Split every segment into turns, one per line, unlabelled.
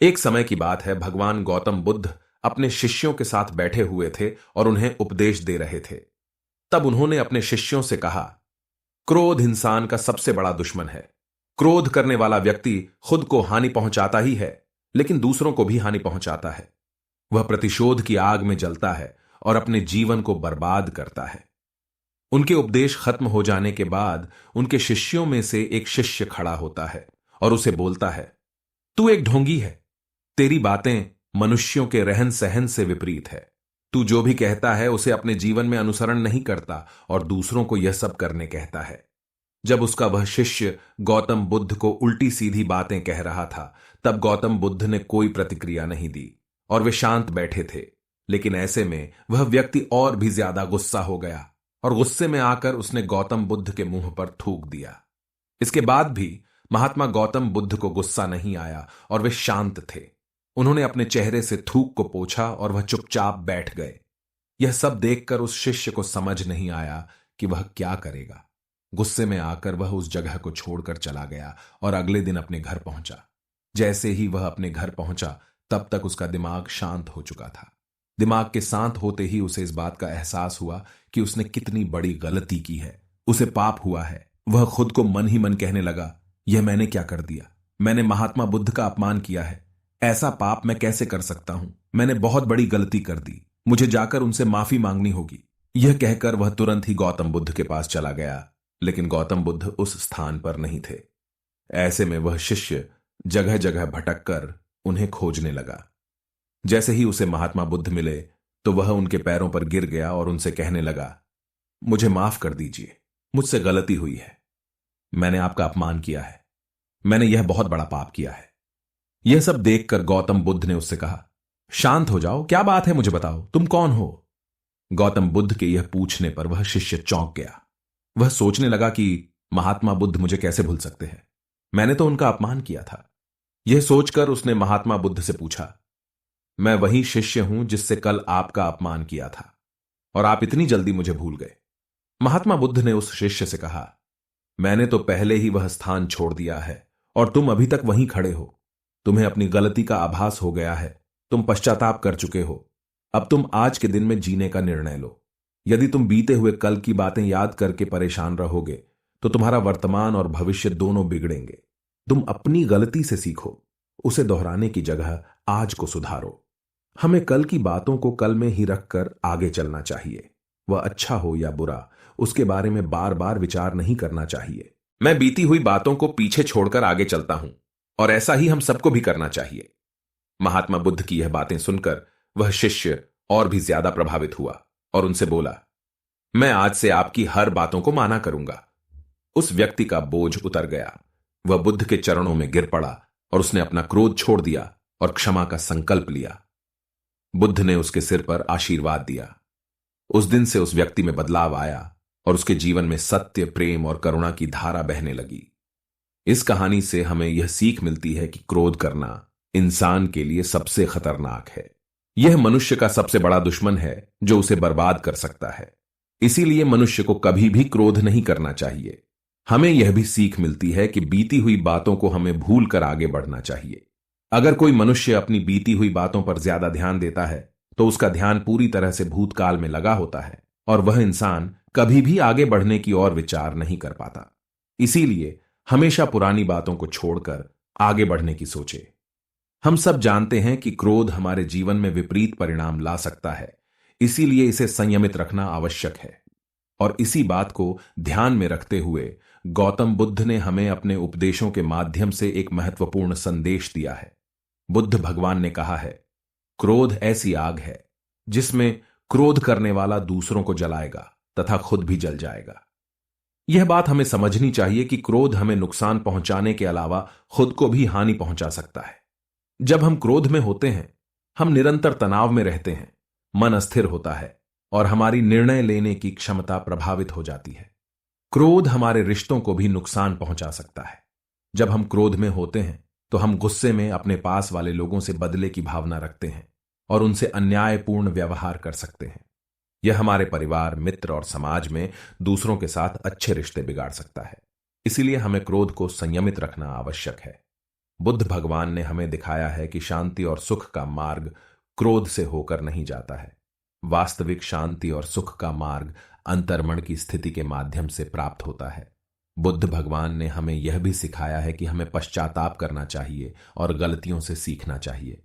एक समय की बात है, भगवान गौतम बुद्ध अपने शिष्यों के साथ बैठे हुए थे और उन्हें उपदेश दे रहे थे। तब उन्होंने अपने शिष्यों से कहा, क्रोध इंसान का सबसे बड़ा दुश्मन है। क्रोध करने वाला व्यक्ति खुद को हानि पहुंचाता ही है, लेकिन दूसरों को भी हानि पहुंचाता है। वह प्रतिशोध की आग में जलता है और अपने जीवन को बर्बाद करता है। उनके उपदेश खत्म हो जाने के बाद उनके शिष्यों में से एक शिष्य खड़ा होता है और उसे बोलता है, तू एक ढोंगी है। तेरी बातें मनुष्यों के रहन सहन से विपरीत है। तू जो भी कहता है उसे अपने जीवन में अनुसरण नहीं करता और दूसरों को यह सब करने कहता है। जब उसका वह शिष्य गौतम बुद्ध को उल्टी सीधी बातें कह रहा था, तब गौतम बुद्ध ने कोई प्रतिक्रिया नहीं दी और वे शांत बैठे थे। लेकिन ऐसे में वह व्यक्ति और भी ज्यादा गुस्सा हो गया और गुस्से में आकर उसने गौतम बुद्ध के मुंह पर थूक दिया। इसके बाद भी महात्मा गौतम बुद्ध को गुस्सा नहीं आया और वे शांत थे। उन्होंने अपने चेहरे से थूक को पोंछा और वह चुपचाप बैठ गए। यह सब देखकर उस शिष्य को समझ नहीं आया कि वह क्या करेगा। गुस्से में आकर वह उस जगह को छोड़कर चला गया और अगले दिन अपने घर पहुंचा। जैसे ही वह अपने घर पहुंचा, तब तक उसका दिमाग शांत हो चुका था। दिमाग के शांत होते ही उसे इस बात का एहसास हुआ कि उसने कितनी बड़ी गलती की है। उसे पाप हुआ है। वह खुद को मन ही मन कहने लगा, यह मैंने क्या कर दिया? मैंने महात्मा बुद्ध का अपमान किया है। ऐसा पाप मैं कैसे कर सकता हूं? मैंने बहुत बड़ी गलती कर दी। मुझे जाकर उनसे माफी मांगनी होगी। यह कहकर वह तुरंत ही गौतम बुद्ध के पास चला गया, लेकिन गौतम बुद्ध उस स्थान पर नहीं थे। ऐसे में वह शिष्य जगह जगह भटक कर उन्हें खोजने लगा। जैसे ही उसे महात्मा बुद्ध मिले तो वह उनके पैरों पर गिर गया और उनसे कहने लगा, मुझे माफ कर दीजिए, मुझसे गलती हुई है। मैंने आपका अपमान किया है। मैंने यह बहुत बड़ा पाप किया है। यह सब देखकर गौतम बुद्ध ने उससे कहा, शांत हो जाओ, क्या बात है, मुझे बताओ, तुम कौन हो? गौतम बुद्ध के यह पूछने पर वह शिष्य चौंक गया। वह सोचने लगा कि महात्मा बुद्ध मुझे कैसे भूल सकते हैं? मैंने तो उनका अपमान किया था। यह सोचकर उसने महात्मा बुद्ध से पूछा, मैं वही शिष्य हूं जिससे कल आपका अपमान किया था और आप इतनी जल्दी मुझे भूल गए? महात्मा बुद्ध ने उस शिष्य से कहा, मैंने तो पहले ही वह स्थान छोड़ दिया है और तुम अभी तक वहीं खड़े हो। तुम्हें अपनी गलती का आभास हो गया है। तुम पश्चाताप कर चुके हो। अब तुम आज के दिन में जीने का निर्णय लो। यदि तुम बीते हुए कल की बातें याद करके परेशान रहोगे तो तुम्हारा वर्तमान और भविष्य दोनों बिगड़ेंगे। तुम अपनी गलती से सीखो, उसे दोहराने की जगह आज को सुधारो। हमें कल की बातों को कल में ही रखकर आगे चलना चाहिए। वह अच्छा हो या बुरा, उसके बारे में बार बार विचार नहीं करना चाहिए। मैं बीती हुई बातों को पीछे छोड़कर आगे चलता हूं और ऐसा ही हम सबको भी करना चाहिए। महात्मा बुद्ध की यह बातें सुनकर वह शिष्य और भी ज्यादा प्रभावित हुआ और उनसे बोला, मैं आज से आपकी हर बातों को माना करूंगा। उस व्यक्ति का बोझ उतर गया। वह बुद्ध के चरणों में गिर पड़ा और उसने अपना क्रोध छोड़ दिया और क्षमा का संकल्प लिया। बुद्ध ने उसके सिर पर आशीर्वाद दिया। उस दिन से उस व्यक्ति में बदलाव आया और उसके जीवन में सत्य, प्रेम और करुणा की धारा बहने लगी। इस कहानी से हमें यह सीख मिलती है कि क्रोध करना इंसान के लिए सबसे खतरनाक है। यह मनुष्य का सबसे बड़ा दुश्मन है जो उसे बर्बाद कर सकता है। इसीलिए मनुष्य को कभी भी क्रोध नहीं करना चाहिए। हमें यह भी सीख मिलती है कि बीती हुई बातों को हमें भूल कर आगे बढ़ना चाहिए। अगर कोई मनुष्य अपनी बीती हुई बातों पर ज्यादा ध्यान देता है तो उसका ध्यान पूरी तरह से भूतकाल में लगा होता है और वह इंसान कभी भी आगे बढ़ने की ओर विचार नहीं कर पाता। इसीलिए हमेशा पुरानी बातों को छोड़कर आगे बढ़ने की सोचे। हम सब जानते हैं कि क्रोध हमारे जीवन में विपरीत परिणाम ला सकता है, इसीलिए इसे संयमित रखना आवश्यक है। और इसी बात को ध्यान में रखते हुए गौतम बुद्ध ने हमें अपने उपदेशों के माध्यम से एक महत्वपूर्ण संदेश दिया है। बुद्ध भगवान ने कहा है, क्रोध ऐसी आग है जिसमें क्रोध करने वाला दूसरों को जलाएगा तथा खुद भी जल जाएगा। यह बात हमें समझनी चाहिए कि क्रोध हमें नुकसान पहुंचाने के अलावा खुद को भी हानि पहुंचा सकता है। जब हम क्रोध में होते हैं, हम निरंतर तनाव में रहते हैं, मन अस्थिर होता है और हमारी निर्णय लेने की क्षमता प्रभावित हो जाती है। क्रोध हमारे रिश्तों को भी नुकसान पहुंचा सकता है। जब हम क्रोध में होते हैं तो हम गुस्से में अपने पास वाले लोगों से बदले की भावना रखते हैं और उनसे अन्यायपूर्ण व्यवहार कर सकते हैं। यह हमारे परिवार, मित्र और समाज में दूसरों के साथ अच्छे रिश्ते बिगाड़ सकता है। इसीलिए हमें क्रोध को संयमित रखना आवश्यक है। बुद्ध भगवान ने हमें दिखाया है कि शांति और सुख का मार्ग क्रोध से होकर नहीं जाता है। वास्तविक शांति और सुख का मार्ग अंतर्मन की स्थिति के माध्यम से प्राप्त होता है। बुद्ध भगवान ने हमें यह भी सिखाया है कि हमें पश्चाताप करना चाहिए और गलतियों से सीखना चाहिए।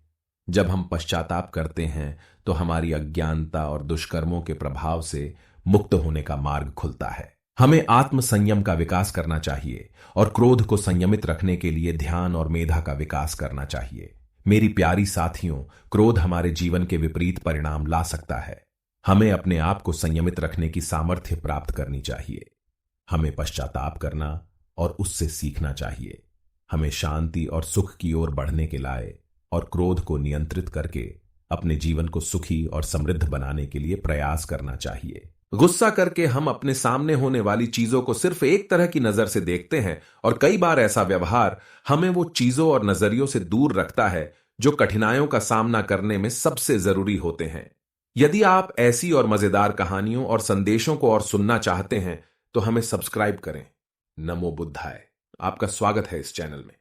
जब हम पश्चाताप करते हैं तो हमारी अज्ञानता और दुष्कर्मों के प्रभाव से मुक्त होने का मार्ग खुलता है। हमें आत्म संयम का विकास करना चाहिए और क्रोध को संयमित रखने के लिए ध्यान और मेधा का विकास करना चाहिए। मेरी प्यारी साथियों, क्रोध हमारे जीवन के विपरीत परिणाम ला सकता है। हमें अपने आप को संयमित रखने की सामर्थ्य प्राप्त करनी चाहिए। हमें पश्चाताप करना और उससे सीखना चाहिए। हमें शांति और सुख की ओर बढ़ने के लाए और क्रोध को नियंत्रित करके अपने जीवन को सुखी और समृद्ध बनाने के लिए प्रयास करना चाहिए। गुस्सा करके हम अपने सामने होने वाली चीजों को सिर्फ एक तरह की नजर से देखते हैं और कई बार ऐसा व्यवहार हमें वो चीजों और नजरियों से दूर रखता है जो कठिनाइयों का सामना करने में सबसे जरूरी होते हैं। यदि आप ऐसी और मजेदार कहानियों और संदेशों को और सुनना चाहते हैं तो हमें सब्सक्राइब करें। नमो बुद्धाय। आपका स्वागत है इस चैनल में।